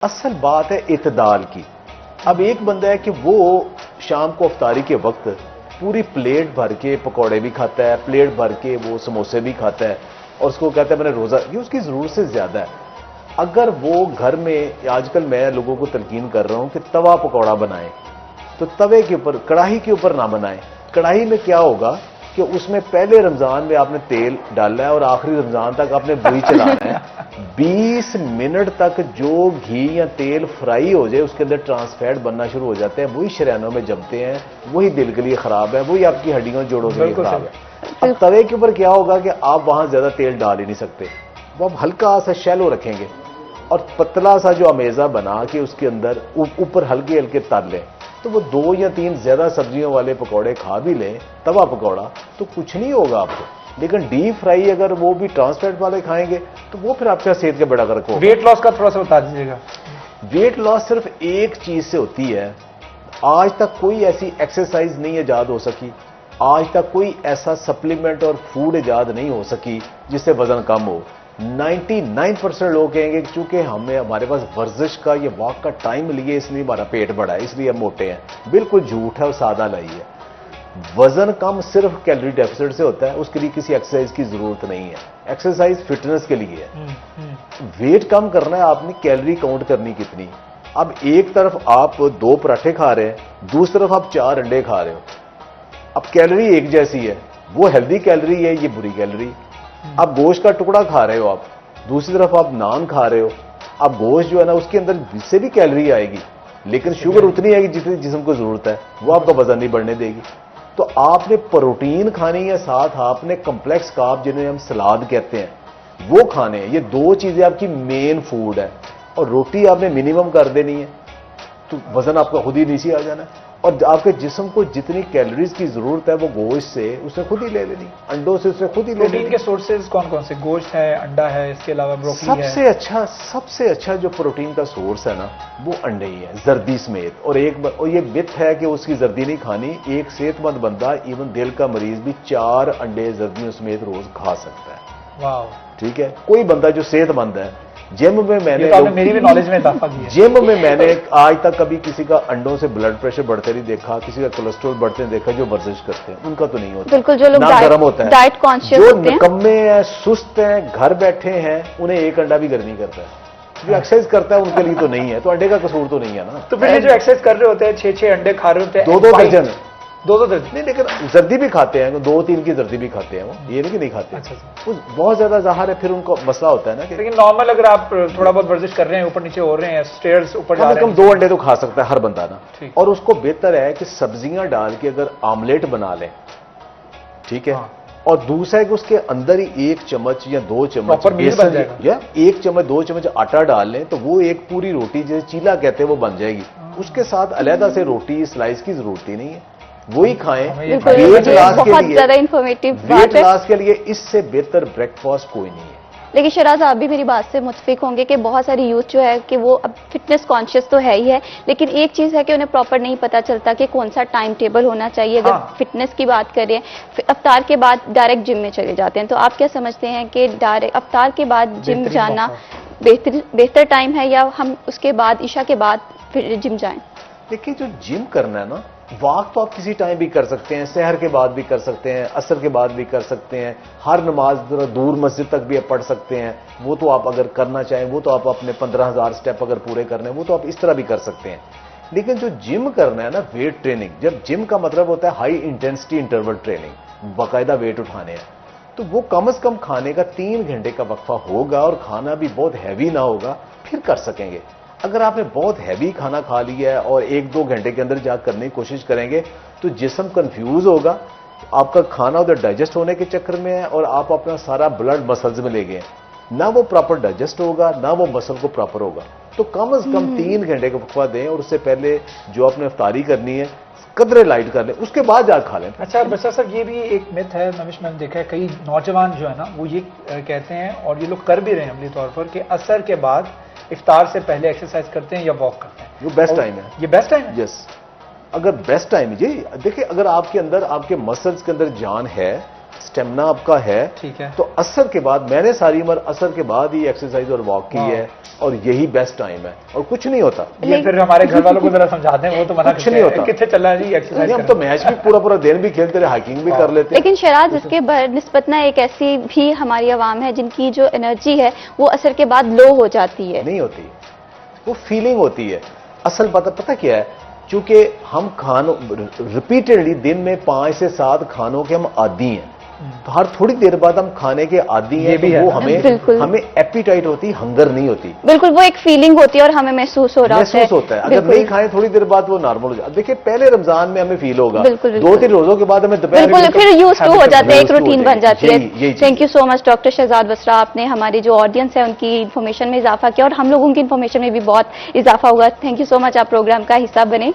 असल बात है इतदाल की। अब एक बंदा है कि वो शाम को अफ्तारी के वक्त पूरी प्लेट भर के पकौड़े भी खाता है, प्लेट भर के वो समोसे भी खाता है और उसको कहता है मैंने रोजा, ये उसकी जरूरत से ज्यादा है। अगर वो घर में, आजकल मैं लोगों को तलकीन कर रहा हूं कि तवा पकौड़ा बनाएं, तो तवे के ऊपर, कढ़ाई के ऊपर ना बनाएं। कढ़ाई में क्या होगा कि उसमें पहले रमजान में आपने तेल डालना है और आखिरी रमजान तक आपने वही चलाना है। 20 मिनट तक जो घी या तेल फ्राई हो जाए उसके अंदर ट्रांसफैट बनना शुरू हो जाते हैं, वही शरीयानों में जमते हैं, वही दिल के लिए खराब है, वही आपकी हड्डियों जोड़ों के लिए खराब है। अब तवे के ऊपर क्या होगा कि आप वहां ज्यादा तेल डाल ही नहीं सकते, वो आप हल्का सा शैलो रखेंगे और पतला सा जो अमेजा बना के उसके अंदर ऊपर हल्के हल्के तल लें, तो वो 2 या 3 ज्यादा सब्जियों वाले पकौड़े खा भी लें, तवा पकौड़ा, तो कुछ नहीं होगा आपको। लेकिन डीप फ्राई अगर वो भी ट्रांसफैट वाले खाएंगे तो वो फिर आपका सेहत के बड़ा फर्क होगा। वेट लॉस का थोड़ा सा बता दीजिएगा। वेट लॉस सिर्फ एक चीज से होती है। आज तक कोई ऐसी एक्सरसाइज नहीं इजाद हो सकी, आज तक कोई ऐसा सप्लीमेंट और फूड इजाद नहीं हो सकी जिससे वजन कम हो। 99% लोग कहेंगे कि चूंकि हमारे पास वर्जिश का, ये वॉक का टाइम मिली है इसलिए हमारा पेट बढ़ा है, इसलिए हम मोटे हैं। बिल्कुल झूठ है और सादा लाई है। वजन कम सिर्फ कैलोरी डेफिसिट से होता है, उसके लिए किसी एक्सरसाइज की जरूरत नहीं है। एक्सरसाइज फिटनेस के लिए है। वेट कम करना है, आपने कैलोरी काउंट करनी कितनी। अब एक तरफ आप 2 पराठे खा रहे हैं, दूसरी तरफ आप 4 अंडे खा रहे हो, अब कैलोरी एक जैसी है, वो हेल्दी कैलोरी है, ये बुरी कैलोरी। आप गोश्त का टुकड़ा खा रहे हो, आप दूसरी तरफ आप नान खा रहे हो, अब गोश्त जो है ना उसके अंदर से भी कैलोरी आएगी, लेकिन शुगर उतनी आएगी जितनी जिस्म को जरूरत है, वो आपका वजन नहीं बढ़ने देगी। तो आपने प्रोटीन खानी है, साथ आपने कम्प्लेक्स कार्ब जिन्हें हम सलाद कहते हैं वो खाने हैं। ये 2 चीजें आपकी मेन फूड है और रोटी आपने मिनिमम कर देनी है, तो वजन आपका खुद ही नीचे आ जाना है। और आपके जिस्म को जितनी कैलोरीज की जरूरत है वो गोश्त से उसने खुद ही ले लेनी, अंडों से उसने खुद ही ले लेनी। प्रोटीन के सोर्सेज कौन कौन से? गोश्त है, अंडा है, इसके अलावा ब्रोकली है। सबसे अच्छा जो प्रोटीन का सोर्स है ना वो अंडे ही है, जर्दी समेत। और ये मिथ है कि उसकी जर्दी नहीं खानी। एक सेहतमंद बंदा, इवन दिल का मरीज भी 4 अंडे जर्दियों समेत रोज खा सकता है। वाह, ठीक है। कोई बंदा जो सेहतमंद है, जिम में मैंने मेरी भी नॉलेज में इजाफा किया। जिम में मैंने आज तक कभी किसी का अंडों से ब्लड प्रेशर बढ़ते नहीं देखा, किसी का कोलेस्ट्रॉल बढ़ते नहीं देखा। जो वर्जिश करते हैं उनका तो नहीं होता। बिल्कुल, जो लोग गर्म होता है, डाइट कॉन्शियस जो होते हैं, निकम्मे हैं, सुस्त हैं, घर बैठे हैं, उन्हें एक अंडा भी गर्मी करता है। जो एक्सरसाइज करता है उनके लिए तो नहीं है, तो अंडे का कसूर तो नहीं है ना। तो फिर जो एक्सरसाइज कर रहे होते हैं, 6-6 अंडे खा रहे होते हैं, 2-2 दर्जन, 2-2 दर्जन नहीं, लेकिन जर्दी भी खाते हैं, 2-3 की जर्दी भी खाते हैं, वो ये नहीं कि नहीं खाते। अच्छा। बहुत ज्यादा ज़ाहिर है, फिर उनको मसला होता है ना कि लेकिन नॉर्मल अगर आप थोड़ा बहुत वर्जिश कर रहे हैं, ऊपर नीचे हो रहे हैं, स्टेयर्स ऊपर जा रहे हैं, 2 अंडे तो खा सकता है हर बंदा ना। और उसको बेहतर है कि सब्जियां डाल के अगर आमलेट बना लें, ठीक है। और दूसरा है कि उसके अंदर ही 1 चम्मच या 2 चम्मच बेसन या 1 चम्मच 2 चम्मच आटा डाल लें, तो वो एक पूरी रोटी जैसे चीला कहते हैं वो बन जाएगी। उसके साथ अलहदा से रोटी स्लाइस की जरूरत ही नहीं है, वही खाएं। वेट लॉस के लिए इससे बेहतर ब्रेकफास्ट कोई नहीं है। लेकिन शराज, आप भी मेरी बात से मुत्फिक होंगे कि बहुत सारी यूथ जो है कि वो अब फिटनेस कॉन्शियस तो है ही है, लेकिन एक चीज है कि उन्हें प्रॉपर नहीं पता चलता कि कौन सा टाइम टेबल होना चाहिए। अगर फिटनेस की बात करें, अफ्तार के बाद डायरेक्ट जिम में चले जाते हैं, तो आप क्या समझते हैं कि डायरेक्ट अफ्तार के बाद जिम जाना बेहतर टाइम है या हम उसके बाद, ईशा के बाद फिर जिम जाएं? देखिए, जो जिम करना है ना, वॉक तो आप किसी टाइम भी कर सकते हैं, सहर के बाद भी कर सकते हैं, असर के बाद भी कर सकते हैं, हर नमाज दूर मस्जिद तक भी आप पढ़ सकते हैं। वो तो आप अगर करना चाहें, वो तो आप अपने 15,000 स्टेप अगर पूरे करने हैं, वो तो आप इस तरह भी कर सकते हैं। लेकिन जो जिम करना है ना, वेट ट्रेनिंग, जब जिम का मतलब होता है हाई इंटेंसिटी इंटरवल ट्रेनिंग, बाकायदा वेट उठाने हैं, तो वो कम से कम खाने का 3 घंटे का वक्फा होगा और खाना भी बहुत हैवी ना होगा, फिर कर सकेंगे। अगर आपने बहुत हैवी खाना खा लिया है और 1-2 घंटे के अंदर जाकर करने की कोशिश करेंगे तो जिस्म कंफ्यूज होगा, आपका खाना उधर डाइजेस्ट होने के चक्कर में है और आप अपना सारा ब्लड मसल्स में ले गए, ना वो प्रॉपर डाइजेस्ट होगा, ना वो मसल को प्रॉपर होगा। तो कम से कम 3 घंटे का वक्फा दें और उससे पहले जो आपने इफ्तारी करनी है कदरे लाइट कर लें, उसके बाद जाकर खा लें। अच्छा बच्चा साहब, ये भी एक मिथ है नविश, मैंने देखा है कई नौजवान जो है ना वो ये कहते हैं और ये लोग कर भी रहे हैं अमली तौर पर कि असर के बाद इफ्तार से पहले एक्सरसाइज करते हैं या वॉक करते हैं। वो बेस्ट टाइम है। ये बेस्ट टाइम है? यस, अगर बेस्ट टाइम है जी। देखिए, अगर आपके अंदर, आपके मसल्स के अंदर जान है स्टेमिना आपका है, ठीक है, तो असर के बाद, मैंने सारी उम्र असर के बाद ही एक्सरसाइज और वॉक की है, और यही बेस्ट टाइम है, और कुछ नहीं होता। ये फिर हमारे घर वालों को जरा समझा दें, वो तो मना कुछ नहीं होता, कितने चल रहा है जी एक्सरसाइज। हम तो मैच भी पूरा दिन भी खेलते रहे, हाइकिंग भी कर लेते हैं। लेकिन शराज, इसके निस्बत ना एक ऐसी भी हमारी आवाम है जिनकी जो एनर्जी है वो असर के बाद लो हो जाती है। नहीं होती, वो फीलिंग होती है। असल पता क्या है, चूंकि हम खानों रिपीटेडली दिन में 5 से 7 खानों के हम आदी हैं, तो हर थोड़ी देर बाद हम खाने के आदी हैं, तो वो हमें एपिटाइट होती, हंगर नहीं होती। बिल्कुल, वो एक फीलिंग होती है और हमें महसूस हो रहा होता है। अगर नहीं खाएं थोड़ी देर बाद वो नॉर्मल हो जाता है। देखिए पहले रमजान में हमें फील होगा, बिल्कुल, 2-3 रोजों के बाद हमें दोपहर बिल्कुल फिर यूज टू हो जाते हैं, एक रूटीन बन जाती है। Thank you so much doctor Shahzad Basra, आपने हमारी जो ऑडियंस है उनकी इन्फॉर्मेशन में इजाफा किया और हम लोगों की इन्फॉर्मेशन में भी बहुत इजाफा हुआ। थैंक यू सो मच, आप प्रोग्राम का हिस्सा बने।